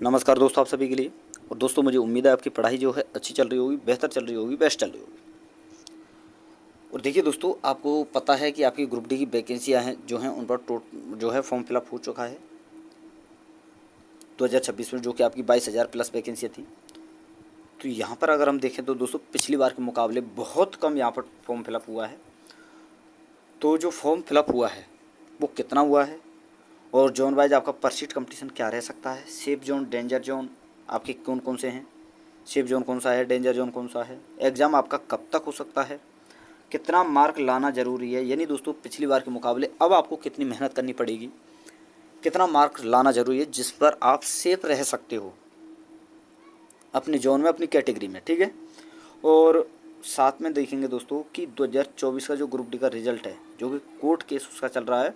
नमस्कार दोस्तों, आप सभी के लिए। और दोस्तों, मुझे उम्मीद है आपकी पढ़ाई जो है अच्छी चल रही होगी, बेहतर चल रही होगी, बेस्ट चल रही होगी। और देखिए दोस्तों, आपको पता है कि आपकी ग्रुप डी की वैकेंसियाँ हैं जो हैं उन पर जो है फॉर्म फिलअप हो चुका है 2026 में, जो कि आपकी 22,000 प्लस वैकेंसियाँ थी। तो यहाँ पर अगर हम देखें तो दोस्तों, पिछली बार के मुकाबले बहुत कम यहाँ पर फॉर्म फिलअप हुआ है। तो जो फॉर्म फिलअप हुआ है वो कितना हुआ है, और जोन वाइज आपका पर सीट कंपटीशन क्या रह सकता है, सेफ जोन, डेंजर जोन आपके कौन कौन से हैं, सेफ जोन कौन सा है, डेंजर जोन कौन सा है, एग्ज़ाम आपका कब तक हो सकता है, कितना मार्क लाना ज़रूरी है, यानी दोस्तों पिछली बार के मुकाबले अब आपको कितनी मेहनत करनी पड़ेगी, कितना मार्क लाना ज़रूरी है जिस पर आप सेफ रह सकते हो अपने जोन में, अपनी कैटेगरी में। ठीक है। और साथ में देखेंगे दोस्तों कि 2024 का जो ग्रुप डी का रिजल्ट है, जो कि कोर्ट केस उसका चल रहा है,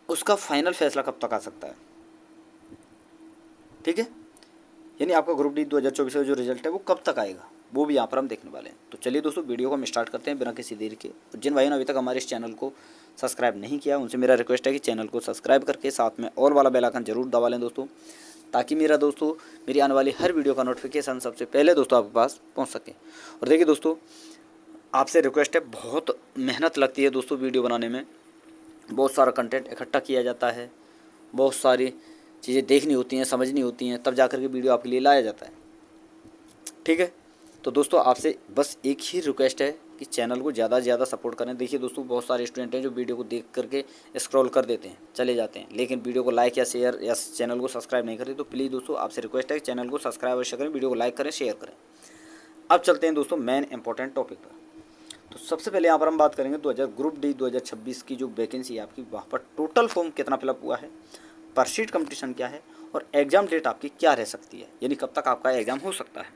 उसका फाइनल फैसला कब तक आ सकता है। ठीक है। यानी आपका ग्रुप डी 2024 का जो रिजल्ट है वो कब तक आएगा, वो भी यहाँ पर हम देखने वाले हैं। तो चलिए दोस्तों, वीडियो को हम स्टार्ट करते हैं बिना किसी देरी के। जिन भाइयों ने अभी तक हमारे इस चैनल को सब्सक्राइब नहीं किया, उनसे मेरा रिक्वेस्ट है कि चैनल को सब्सक्राइब करके साथ में ऑल वाला बेल आइकन जरूर दबा लें दोस्तों, ताकि मेरी आने वाली हर वीडियो का नोटिफिकेशन सबसे पहले दोस्तों आपके पास पहुँच सके। और देखिए दोस्तों, आपसे रिक्वेस्ट है, बहुत मेहनत लगती है दोस्तों वीडियो बनाने में, बहुत सारा कंटेंट इकट्ठा किया जाता है, बहुत सारी चीज़ें देखनी होती हैं, समझनी होती हैं, तब जाकर के वीडियो आपके लिए लाया जाता है। ठीक है। तो दोस्तों, आपसे बस एक ही रिक्वेस्ट है कि चैनल को ज़्यादा से ज़्यादा सपोर्ट करें। देखिए दोस्तों, बहुत सारे स्टूडेंट हैं जो वीडियो को देख करके स्क्रॉल कर देते हैं, चले जाते हैं, लेकिन वीडियो को लाइक या शेयर या चैनल को सब्सक्राइब नहीं करते। तो प्लीज़ दोस्तों, आपसे रिक्वेस्ट है कि चैनल को सब्सक्राइब अवश्य करें, वीडियो को लाइक करें, शेयर करें। अब चलते हैं दोस्तों मेन इंपॉर्टेंट टॉपिक पर। तो सबसे पहले यहाँ पर हम बात करेंगे 2000 ग्रुप डी 2026 की जो वैकेंसी है आपकी, वहाँ पर टोटल फॉर्म कितना फिलअप हुआ है, पर सीट कंपटीशन क्या है, और एग्ज़ाम डेट आपकी क्या रह सकती है, यानी कब तक आपका एग्ज़ाम हो सकता है।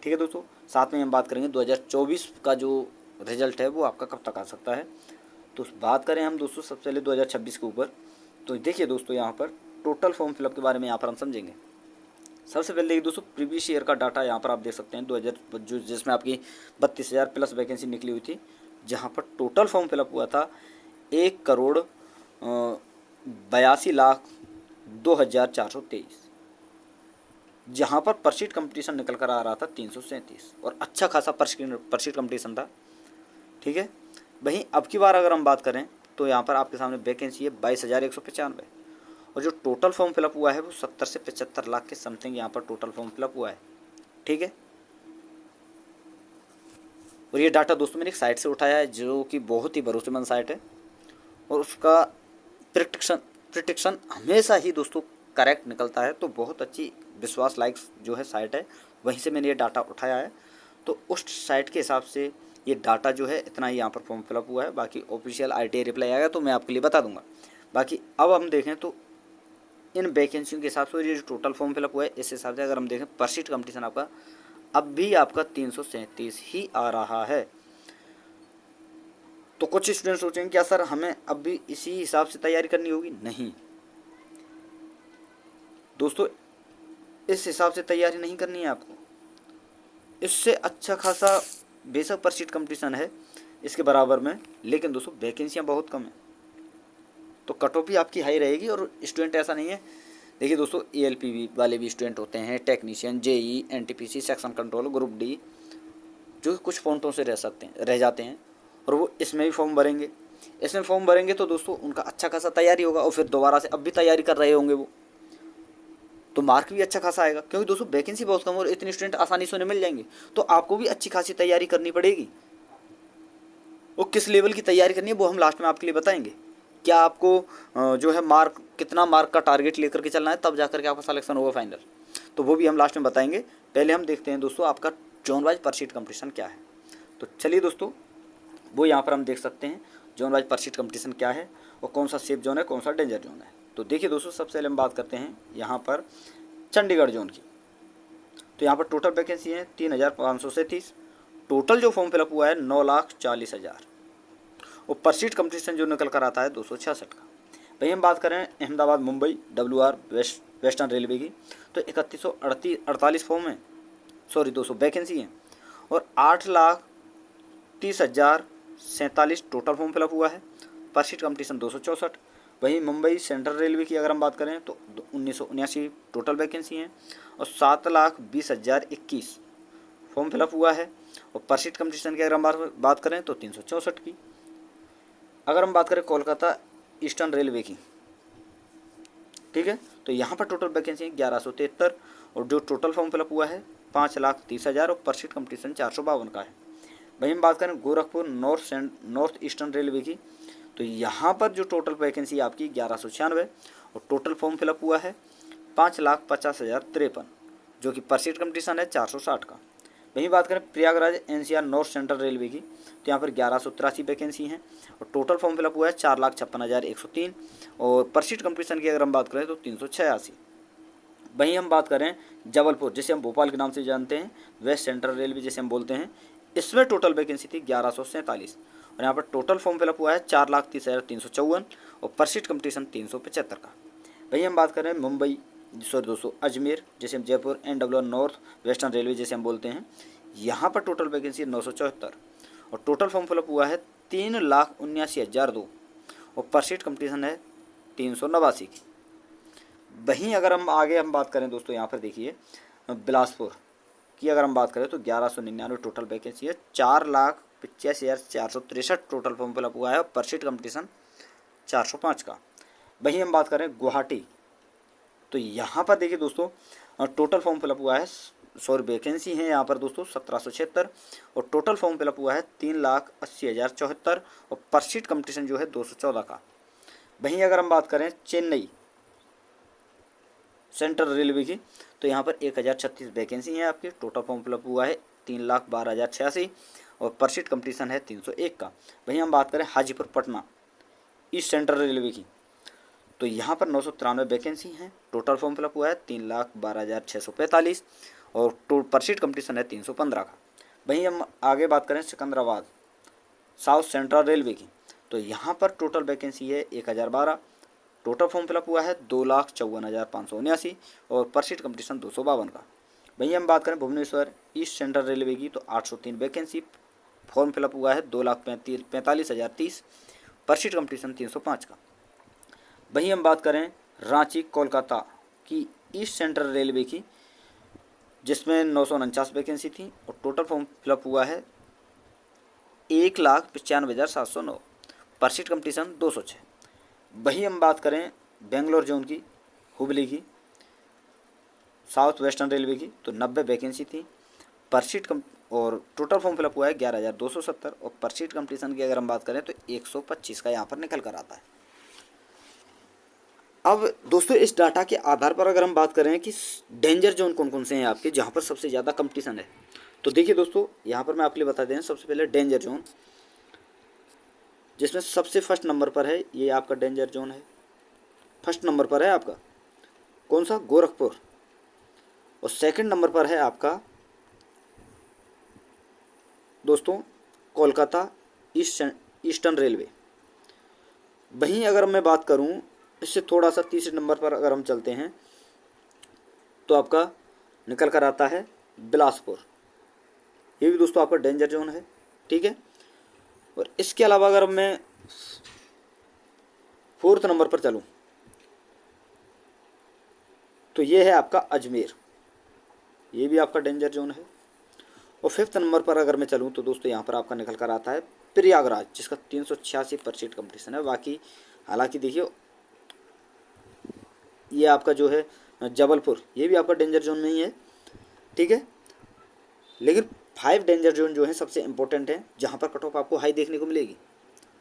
ठीक है दोस्तों, साथ में हम बात करेंगे 2024 का जो रिजल्ट है वो आपका कब तक आ सकता है। तो बात करें हम दोस्तों सबसे पहले 2026 के ऊपर, तो देखिए दोस्तों, यहाँ पर टोटल फॉर्म फिलअप के बारे में यहाँ पर हम समझेंगे। सबसे पहले देखिए दोस्तों, प्रीवियस ईयर का डाटा यहाँ पर आप देख सकते हैं 2000 जो जिसमें आपकी 32,000 प्लस वैकेंसी निकली हुई थी, जहाँ पर टोटल फॉर्म फिलअप हुआ था 1,82,02,423, जहाँ पर पर सीट कंपटीशन निकल कर आ रहा था 337, और अच्छा खासा पर सीट कंपटीशन था। ठीक है। वहीं अब की बार अगर हम बात करें तो यहाँ पर आपके सामने वैकेंसी है 22,195, और जो टोटल फॉर्म फिलअप हुआ है वो 70 से 75 लाख के समथिंग यहाँ पर टोटल फॉर्म फिलअप हुआ है। ठीक है। और ये डाटा दोस्तों मैंने एक साइट से उठाया है, जो कि बहुत ही भरोसेमंद साइट है, और उसका प्रिडिक्शन हमेशा ही दोस्तों करेक्ट निकलता है। तो बहुत अच्छी विश्वास लायक जो है साइट है, वहीं से मैंने ये डाटा उठाया है। तो उस साइट के हिसाब से ये डाटा जो है इतना ही यहाँ पर फॉर्म फिलअप हुआ है। बाकी ऑफिशियल ITA रिप्लाई आएगा तो मैं आपके लिए बता दूंगा। बाकी अब हम देखें तो इन वैकेंसियों के हिसाब से ये जो टोटल फॉर्म फिलअप हुआ है, इस हिसाब से अगर हम देखें पर सीट कंपटीशन आपका अब भी आपका 337 ही आ रहा है। तो कुछ स्टूडेंट सोचेंगे क्या सर हमें अब भी इसी हिसाब से तैयारी करनी होगी? नहीं दोस्तों, इस हिसाब से तैयारी नहीं करनी है आपको। इससे अच्छा खासा बेशक पर सीट कंपटीशन है इसके बराबर में, लेकिन दोस्तों वैकेंसियाँ बहुत कम है, तो कट ऑफ भी आपकी हाई रहेगी। और स्टूडेंट ऐसा नहीं है, देखिए दोस्तों ALPB वाले भी स्टूडेंट होते हैं, technician, JEE, NTPC, section control, group D, जो कुछ पॉइंटों से रह जाते हैं, और वो इसमें भी फॉर्म भरेंगे। इसमें फॉर्म भरेंगे तो दोस्तों उनका अच्छा खासा तैयारी होगा, और फिर दोबारा से अब भी तैयारी कर रहे होंगे वो, तो मार्क भी अच्छा खासा आएगा, क्योंकि दोस्तों वैकेंसी बहुत कम और इतने स्टूडेंट आसानी से उन्हें मिल जाएंगे। तो आपको भी अच्छी खासी तैयारी करनी पड़ेगी। वो किस लेवल की तैयारी करनी है वो हम लास्ट में आपके लिए बताएंगे। क्या आपको जो है मार्क, कितना मार्क का टारगेट लेकर के चलना है, तब जाकर के आपका सिलेक्शन होगा फाइनल, तो वो भी हम लास्ट में बताएंगे। पहले हम देखते हैं दोस्तों आपका जोन वाइज पर सीट कंपटीशन क्या है। तो चलिए दोस्तों, वो यहाँ पर हम देख सकते हैं जोन वाइज पर सीट कंपटीशन क्या है, और कौन सा सेफ जोन है, कौन सा डेंजर जोन है। तो देखिए दोस्तों, सबसे पहले हम बात करते हैं यहाँ पर चंडीगढ़ जोन की। तो यहाँ पर टोटल वैकेंसी है 3,530, टोटल जो फॉर्म फिलअप हुआ है 9,40,000, और पर सीट कंपटीशन जो निकल कर आता है 266 का। वहीं हम बात करें Ahmedabad Mumbai WR western railway की, तो 3,148 फॉर्म है, सॉरी 200 वैकेंसी हैं, और 8,30,047 टोटल फॉर्म फिलअप हुआ है। पर सीट कंपटीशन 264, वहीं मुंबई सेंट्रल रेलवे की अगर हम बात करें तो 1979 टोटल वैकेंसी हैं और 7,20,021 फॉर्म फिलअप हुआ है। और पर सीट कंपटीशन की अगर हम बात करें तो 364 की। अगर हम बात करें कोलकाता ईस्टर्न रेलवे की, ठीक है, तो यहाँ पर टोटल वैकेंसी 1173 और जो टोटल फॉर्म फिलअप हुआ है 5,30,000 और पर सीट कंपटीशन 452 का है। वहीं हम बात करें गोरखपुर नॉर्थ ईस्टर्न रेलवे की, तो यहाँ पर जो टोटल वैकेंसी आपकी 1196 और टोटल फॉर्म फिलअप हुआ है 5,50,053 जो कि पर सीट कंपटीशन है 460 का। वहीं बात करें Prayagraj NCR north central railway की, तो यहाँ पर 1183 वैकेंसी हैं और टोटल फॉर्म फिलअप हुआ है 4,56,103 और पर सीट कंपटीशन की अगर हम बात करें तो 386। वहीं हम बात करें जबलपुर, जिसे हम भोपाल के नाम से जानते हैं, वेस्ट सेंट्रल रेलवे जिसे हम बोलते हैं, इसमें टोटल वैकेंसी थी 1147 और यहाँ पर टोटल फॉर्म फिलअप हुआ है 4,30,354 और पर सीट कंपटीशन 375 का। वहीं हम बात करें मुंबई दोस्तों अजमेर, जैसे हम Jaipur NW north western railway जिसे हम बोलते हैं, यहाँ पर टोटल वैकेंसी 974 और टोटल फॉर्म फिलअप हुआ है 3,79,002 और पर सीट कंपटीशन है 389 की। वहीं अगर हम आगे बात करें दोस्तों, यहाँ पर देखिए बिलासपुर की अगर हम बात करें तो 1199 टोटल वैकेंसी है, 4,85,463 टोटल फॉर्म फिलअप हुआ है और पर सीट कंपटीशन 405 का। वहीं हम बात करें गुवाहाटी, तो यहाँ पर देखिए दोस्तों टोटल फॉर्म फिलअप हुआ है, सॉरी वैकेंसी है यहाँ पर दोस्तों 1776 और टोटल फॉर्म फिलअप हुआ है 3,80,074 और पर सीट कंपटीशन जो है 214 का। वहीं अगर हम बात करें चेन्नई सेंट्रल रेलवे की, तो यहाँ पर 1,036 वैकेंसी है आपकी, टोटल फॉर्म फिलअप हुआ है 3,12,086 और पर सीट कंपटीशन है 301 का। वहीं हम बात करें Hajipur Patna east central railway की, तो यहाँ पर 993 वैकेंसी हैं, टोटल फॉर्म फिलअप हुआ है 3,12,645 और पर सीट कंपटीशन है 315 का। वहीं हम आगे बात करें सिकंदराबाद साउथ सेंट्रल रेलवे की, तो यहाँ पर टोटल वैकेंसी है 1,012, टोटल फॉर्म फिलअप हुआ है 2,54,579 और पर सीट कंपटीशन 252 का। वहीं हम बात करें भुवनेश्वर ईस्ट सेंट्रल रेलवे की, तो 803 वैकेंसी, फॉर्म फिलअप हुआ है 2,45,030, पर सीट कंपटीशन 305 का। वहीं हम बात करें रांची कोलकाता की ईस्ट सेंट्रल रेलवे की, जिसमें 949 वैकेंसी थी और टोटल फॉर्म फिलअप हुआ है 1,95,709, पर सीट कंपटीशन 206। वहीं हम बात करें बेंगलोर जोन की हुबली की साउथ वेस्टर्न रेलवे की, तो 90 वैकेंसी थी, पर सीट और टोटल फॉर्म फिलअप हुआ है 11,270 और पर सीट कंपटीशन की अगर हम बात करें तो 125 का यहाँ पर निकल कर आता है। अब दोस्तों इस डाटा के आधार पर अगर हम बात करें कि डेंजर जोन कौन कौन से हैं आपके, जहाँ पर सबसे ज़्यादा कंपटीशन है, तो देखिए दोस्तों यहाँ पर मैं आपके लिए बता दें, सबसे पहले डेंजर जोन, जिसमें सबसे फर्स्ट नंबर पर है ये आपका डेंजर जोन है, फर्स्ट नंबर पर है आपका कौन सा, गोरखपुर, और सेकंड नंबर पर है आपका दोस्तों कोलकाता ईस्टर्न रेलवे। वहीं अगर मैं बात करूं इससे थोड़ा सा तीसरे नंबर पर अगर हम चलते हैं तो आपका निकल कर आता है बिलासपुर, ये भी दोस्तों आपका डेंजर जोन है, ठीक है। और इसके अलावा अगर मैं फोर्थ नंबर पर चलूं तो ये है आपका अजमेर, ये भी आपका डेंजर जोन है। और फिफ्थ नंबर पर अगर मैं चलूं तो दोस्तों यहाँ पर आपका निकल कर आता है प्रयागराज, जिसका 386 पर सीट कंपटीशन है। बाकी हालांकि देखिए ये आपका जो है जबलपुर, ये भी आपका डेंजर जोन में ही है, ठीक है। लेकिन 5 डेंजर जोन जो है सबसे इंपॉर्टेंट है, जहाँ पर कट ऑफ आपको हाई देखने को मिलेगी,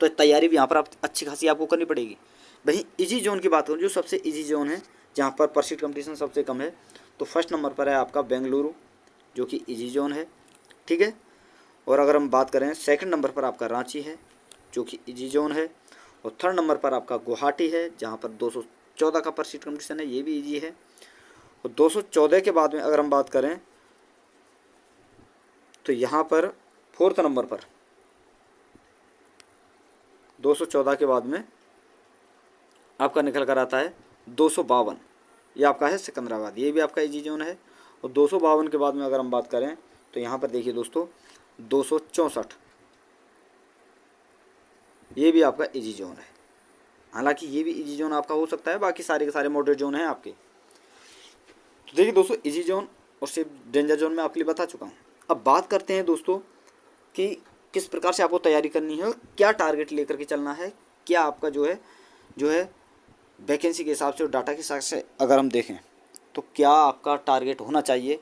तो तैयारी भी यहाँ पर आप अच्छी खासी आपको करनी पड़ेगी। वहीं इजी जोन की बात करूँ, जो सबसे इजी जोन है जहाँ पर सीट कंपटीशन सबसे कम है, तो फर्स्ट नंबर पर है आपका बेंगलुरु, जो कि इजी जोन है, ठीक है। और अगर हम बात करें सेकंड नंबर पर आपका रांची है, जो कि इजी जोन है। और थर्ड नंबर पर आपका गुवाहाटी है, जहाँ पर 214 का पर सीट कंपटीशन है, ये भी इजी है। और 214 के बाद में अगर हम बात करें तो यहाँ पर फोर्थ नंबर पर 214 के बाद में आपका निकल कर आता है 252, ये आपका है सिकंदराबाद, ये भी आपका इजी जोन है। और 252 के बाद में अगर हम बात करें तो यहाँ पर देखिए दोस्तों 264, ये भी आपका इजी जोन है। हालांकि ये भी इजी जोन आपका हो सकता है, बाकी सारे के सारे मॉडरेट जोन हैं आपके। तो देखिए दोस्तों, इजी जोन और सेफ डेंजर जोन में आपके लिए बता चुका हूँ। अब बात करते हैं दोस्तों कि किस प्रकार से आपको तैयारी करनी है और क्या टारगेट लेकर के चलना है। क्या आपका जो है वैकेंसी के हिसाब से और डाटा के हिसाब से अगर हम देखें तो क्या आपका टारगेट होना चाहिए,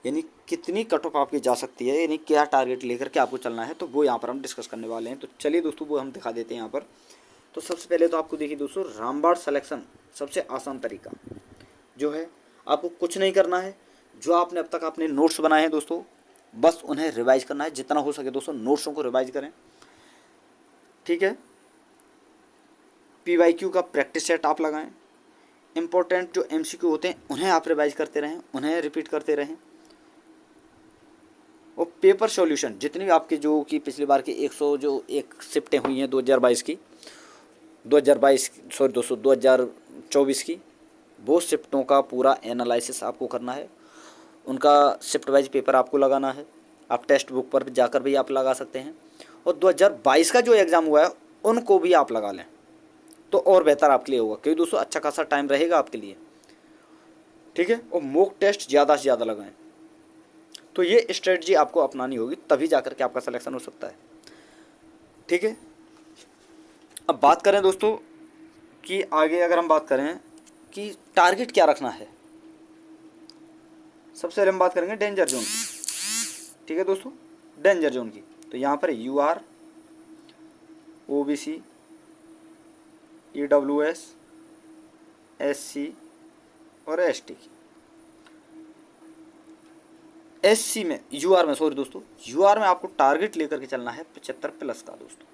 यानी कितनी कट ऑफ आपकी जा सकती है, यानी क्या टारगेट लेकर के आपको चलना है, तो वो यहाँ पर हम डिस्कस करने वाले हैं। तो चलिए दोस्तों, वो हम दिखा देते हैं यहाँ पर। तो सबसे पहले तो आपको देखिए दोस्तों, रामबाण सिलेक्शन सबसे आसान तरीका जो है, आपको कुछ नहीं करना है। जो आपने अब तक अपने नोट्स बनाए हैं दोस्तों, बस उन्हें रिवाइज करना है। जितना हो सके दोस्तों नोट्सों को रिवाइज करें, ठीक है। PYQ का प्रैक्टिस सेट आप लगाएं। इंपॉर्टेंट जो MCQ होते हैं उन्हें आप रिवाइज करते रहें, उन्हें रिपीट करते रहें। और पेपर सॉल्यूशन जितनी भी आपके जो कि पिछली बार की 100 जो एक शिफ्टें हुई हैं 2022 की, 2024 की, वो शिफ्टों का पूरा एनालिसिस आपको करना है। उनका शिफ्ट वाइज पेपर आपको लगाना है। आप टेक्स्ट बुक पर जाकर भी आप लगा सकते हैं। और 2022 का जो एग्ज़ाम हुआ है उनको भी आप लगा लें तो और बेहतर आपके लिए होगा, क्योंकि दोस्तों अच्छा खासा टाइम रहेगा आपके लिए, ठीक है। और मॉक टेस्ट ज़्यादा से ज़्यादा लगाएं। तो ये स्ट्रेटजी आपको अपनानी होगी, तभी जाकर के आपका सिलेक्शन हो सकता है, ठीक है। अब बात करें दोस्तों कि आगे अगर हम बात करें कि टारगेट क्या रखना है, सबसे पहले हम बात करेंगे डेंजर जोन की, ठीक है दोस्तों, डेंजर जोन की। तो यहाँ पर UR, OBC, EWS, SC और ST की। SC में UR में सॉरी दोस्तों, UR में आपको टारगेट लेकर के चलना है 75+ का दोस्तों।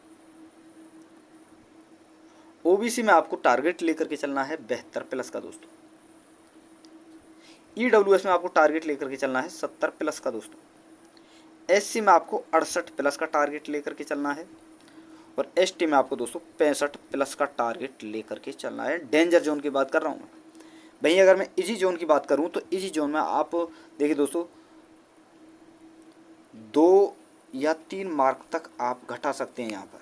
OBC में आपको टारगेट लेकर के चलना है 72+ का दोस्तों। EWS में आपको टारगेट लेकर के चलना है 70+ का दोस्तों। SC में आपको 68+ का टारगेट लेकर के चलना है। और ST में आपको दोस्तों 65+ का टारगेट लेकर के चलना है। डेंजर जोन की बात कर रहा हूँ मैं। वहीं अगर मैं इजी जोन की बात करूँ तो इजी जोन में आप देखिए दोस्तों 2 या 3 मार्क तक आप घटा सकते हैं। यहाँ पर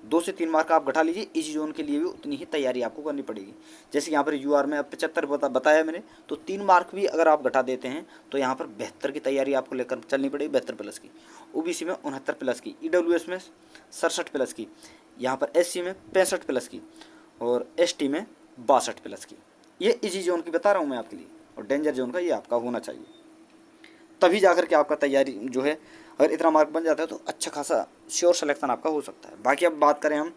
2 से 3 मार्क आप घटा लीजिए। इजी जोन के लिए भी उतनी ही तैयारी आपको करनी पड़ेगी। जैसे यहाँ पर UR में 75 बताया मैंने, तो 3 मार्क भी अगर आप घटा देते हैं तो यहाँ पर 72 की तैयारी आपको लेकर चलनी पड़ेगी, 72+ की। OBC में 69+ की, EWS में 67+ की, यहाँ पर SC में 65+ की और ST में 62+ की। ये इजी जोन की बता रहा हूँ मैं आपके लिए, और डेंजर जोन का ये आपका होना चाहिए, तभी जाकर के आपका तैयारी जो है, अगर इतना मार्क बन जाता है तो अच्छा खासा श्योर सिलेक्शन आपका हो सकता है। बाकी अब बात करें हम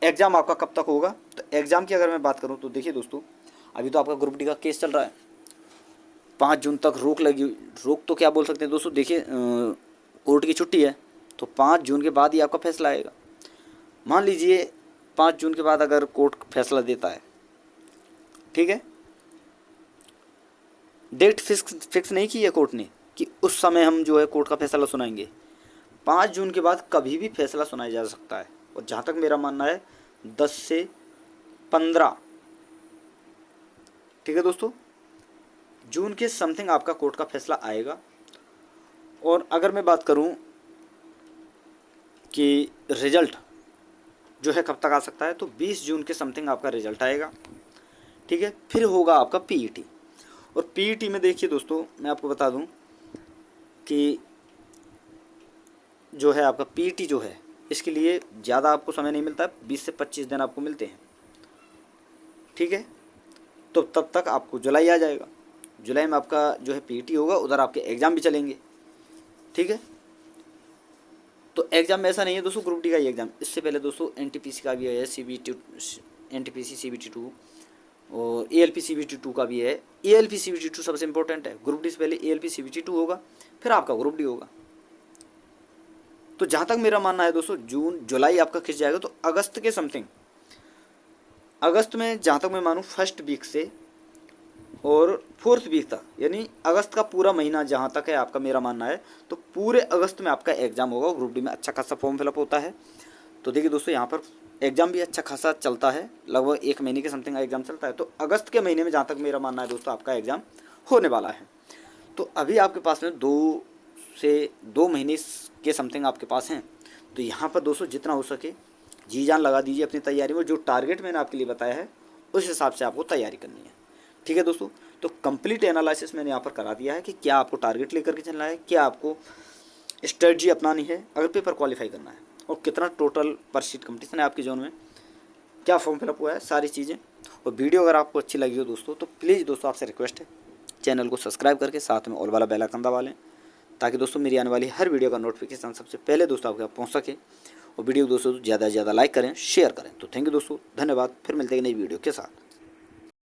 एग्ज़ाम आपका कब तक होगा, तो एग्ज़ाम की अगर मैं बात करूं तो देखिए दोस्तों, अभी तो आपका ग्रुप डी का केस चल रहा है, 5 जून तक रोक लगी। रोक तो क्या बोल सकते हैं दोस्तों, देखिए कोर्ट की छुट्टी है तो 5 जून के बाद ही आपका फैसला आएगा। मान लीजिए 5 जून के बाद अगर कोर्ट फैसला देता है, ठीक है, डेट फिक्स नहीं की है कोर्ट ने कि उस समय हम जो है कोर्ट का फैसला सुनाएंगे। 5 जून के बाद कभी भी फैसला सुनाया जा सकता है। और जहाँ तक मेरा मानना है 10 से 15, ठीक है दोस्तों, जून के समथिंग आपका कोर्ट का फैसला आएगा। और अगर मैं बात करूं कि रिजल्ट जो है कब तक आ सकता है, तो 20 जून के समथिंग आपका रिजल्ट आएगा, ठीक है। फिर होगा आपका PET। और PET में देखिए दोस्तों, मैं आपको बता दूं कि जो है आपका PET जो है, इसके लिए ज़्यादा आपको समय नहीं मिलता है, 20 से 25 दिन आपको मिलते हैं, ठीक है। तो तब तक आपको जुलाई आ जाएगा। जुलाई में आपका जो है PET होगा, उधर आपके एग्ज़ाम भी चलेंगे, ठीक है। तो एग्ज़ाम में ऐसा नहीं है दोस्तों ग्रुप डी का ही एग्ज़ाम, इससे पहले दोस्तों NTPC का भी है, CBT NTPC CBT 2 और ALP CBT 2 का भी है। ALP CBT 2 सबसे इंपॉर्टेंट है। ग्रुप डी से पहले ALP CBT 2 होगा, फिर आपका ग्रुप डी होगा। तो जहाँ तक मेरा मानना है दोस्तों, जून जुलाई आपका खिंच जाएगा, तो अगस्त के समथिंग, अगस्त में जहाँ तक मैं मानूँ फर्स्ट वीक से और 4th वीक तक, यानी अगस्त का पूरा महीना जहाँ तक है आपका, मेरा मानना है तो पूरे अगस्त में आपका एग्ज़ाम होगा। ग्रुप डी में अच्छा खासा फॉर्म फिलअप होता है। तो देखिए दोस्तों, यहाँ पर एग्ज़ाम भी अच्छा खासा चलता है, लगभग 1 महीने के समथिंग एग्ज़ाम चलता है। तो अगस्त के महीने में जहाँ तक मेरा मानना है दोस्तों, आपका एग्ज़ाम होने वाला है। तो अभी आपके पास में 2 से 2 महीने के समथिंग आपके पास हैं। तो यहाँ पर दोस्तों जितना हो सके जी जान लगा दीजिए अपनी तैयारी में। जो टारगेट मैंने आपके लिए बताया है उस हिसाब से आपको तैयारी करनी है। ठीक है दोस्तों, तो कंप्लीट एनालिसिस मैंने यहाँ पर करा दिया है कि क्या आपको टारगेट लेकर के चलना है, क्या आपको स्ट्रेटजी अपनानी है अगर पेपर क्वालिफाई करना है, और कितना टोटल पर शीट कंपटीशन है आपकी जोन में, क्या फॉर्म फिलअप हुआ है, सारी चीज़ें। और वीडियो अगर आपको अच्छी लगी हो दोस्तों तो प्लीज़ दोस्तों आपसे रिक्वेस्ट है चैनल को सब्सक्राइब करके साथ में ऑल वाला बेल आइकन दबा लें, ताकि दोस्तों मेरी आने वाली हर वीडियो का नोटिफिकेशन सबसे पहले दोस्तों आपके पास पहुँच सके। और वीडियो दोस्तों ज़्यादा से ज़्यादा लाइक करें, शेयर करें। तो थैंक यू दोस्तों, धन्यवाद। फिर मिलते हैं नई वीडियो के साथ।